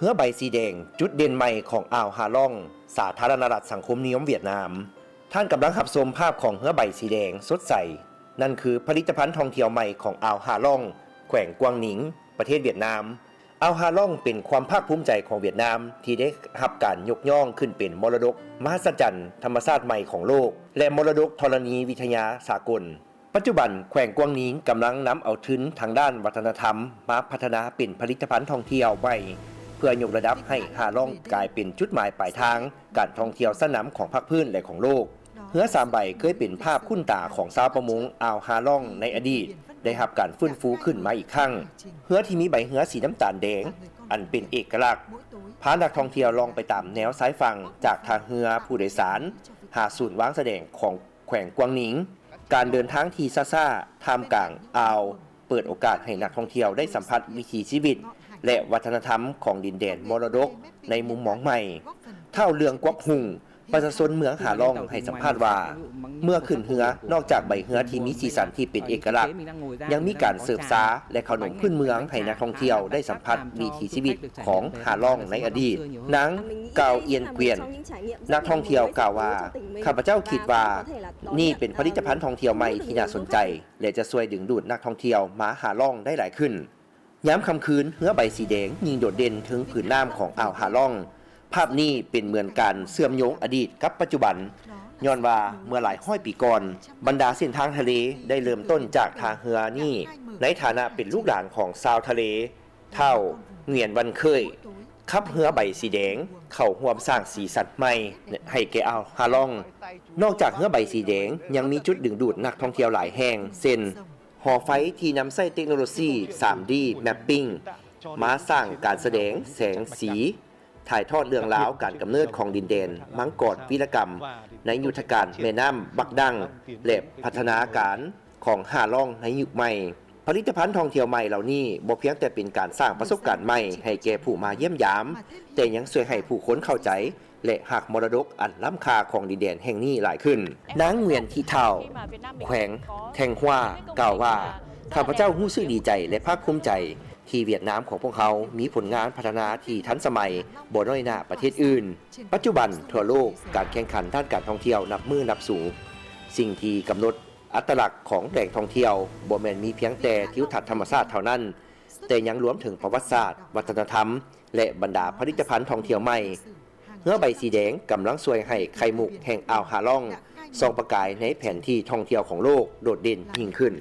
เหือใบสีแดงจุดเด่นใหม่ของอ่าวฮาล่องสาธารณรัฐสังคมนิยมเวียดนามท่านกำลังรับชมภาพของเหือใบสีแดงสดใสนั่นคือผลิตภัณฑ์ท่องเที่ยวใหม่ของอ่าวฮาล่องแขวงกวางหนิงประเทศเวียดนามอ่าวฮาล่องเป็นความภาคภูมิใจของเวียดนามที่ได้รับการยกย่องขึ้นเป็นมรดกมหัศจรรย์ธรรมชาติใหม่ของโลกและมรดกธรณีวิทยาสากลปัจจุบันแขวงกวางหนิงกำลังนำเอาทุนทางด้านวัฒนธรรมมาพัฒนาเป็นผลิตภัณฑ์ท่องเที่ยวใหม่เพื่อยกระดับให้ฮาล่องกลายเป็นจุดหมายปลายทางการท่องเที่ยวสนามของภาคพื้นและของโลกเหือ3 ใบเคยเป็นภาพคุ้นตาของชาวประมงอ่าวฮาล่องในอดีตได้รับการฟื้นฟูขึ้นมาอีกครั้งเหือที่มีใบเหือสีน้ำตาลแดงอันเป็นเอกลักษณ์พานักท่องเที่ยวลองไปตามแนวสายฝั่งจากทางเหือผู้โดยสารหาศูนย์วางแสดงของแขวงกวางหนิงการเดินทางที่ซ่าๆท่ามกลางอ่าวเปิดโอกาสให้นักท่องเที่ยวได้สัมผัสวิถีชีวิตและวัฒนธรรมของดินแดนมรดกในมุมมองใหม่เท่าเรืองกวักหุงประชาชนเมืองหาล่องให้สัมภาษณ์ว่าเมื่อขึ้นเหือนอกจากใบเหือที่มีสีสันที่เป็นเอกลักษณ์ยังมีการเสิร์ฟซาและขนมพื้นเมืองให้นักท่องเที่ยวได้สัมผัสวิถีชีวิตของหาล่องในอดีตนางกาวเอียนเกวียนนักท่องเที่ยวกล่าวว่าข้าพเจ้าคิดว่านี่เป็นผลิตภัณฑ์ท่องเที่ยวใหม่ที่น่าสนใจและจะช่วยดึงดูดนักท่องเที่ยวมาหาล่องได้หลายขึ้นย้ำค่ำคืนเหือใบสีแดงยิงโดดเด่นถึงผืนน้ำของอ่าวฮาล่องภาพนี้เป็นเหมือนการเชื่อมโยงอดีตกับปัจจุบันย้อนว่าเมื่อหลายร้อยปีก่อนบรรดาเส้นทางทะเลได้เริ่มต้นจากทางเหือนี่ในฐานะเป็นลูกหลานของชาวทะเลเท่าเหงียนวันเคยขับเหือใบสีแดงเข้าร่วมสร้างสีสันใหม่ให้แก่อ่าวฮาล่องนอกจากเหือใบสีแดงยังมีจุดดึงดูดนักท่องเที่ยวหลายแห่งเช่นหอไฟที่นำใช้เทคโนโลยี 3D Mapping มาสร้างการแสดงแสงสีถ่ายทอดเรื่องราวการกำเนิดของดินแดนมังกรวีรกรรมในยุทธการแม่น้ำบักดังและพัฒนาการของหาล่องในยุคใหม่ผลิตภัณฑ์ท่องเที่ยวใหม่เหล่านี้บ่เพียงแต่เป็นการสร้างประสบการณ์ใหม่ให้แก่ผู้มาเยี่ยมยามแต่ยังช่วยให้ผู้คนเข้าใจและหักมรดกอันล้ำค่าของดินแดนแห่งนี้หลายขึ้นนางเวียนที่เท่าแขวงแทงฮวากล่าวว่าข้าพเจ้ารู้สึกดีใจและภาคภูมิใจที่เวียดนามของพวกเขามีผลงานพัฒนาที่ทันสมัยบ่น้อยหน้าประเทศอื่นปัจจุบันทั่วโลกการแข่งขันด้านการท่องเที่ยวนับมือนับสูงสิ่งที่กำหนดอัตลักษณ์ของแหล่งท่องเที่ยวบ่แม่นมีเพียงแต่ทิวทัศน์ธรรมชาติเท่านั้นแต่ยังรวมถึงประวัติศาสตร์วัฒนธรรมและบรรดาผลิตภัณฑ์ท่องเที่ยวใหม่เหือใบสีแดงกำลังช่วยให้ไข่มุกแห่งอ่าวฮาล่องส่องประกายในแผนที่ท่องเที่ยวของโลกโดดเด่นยิ่งขึ้น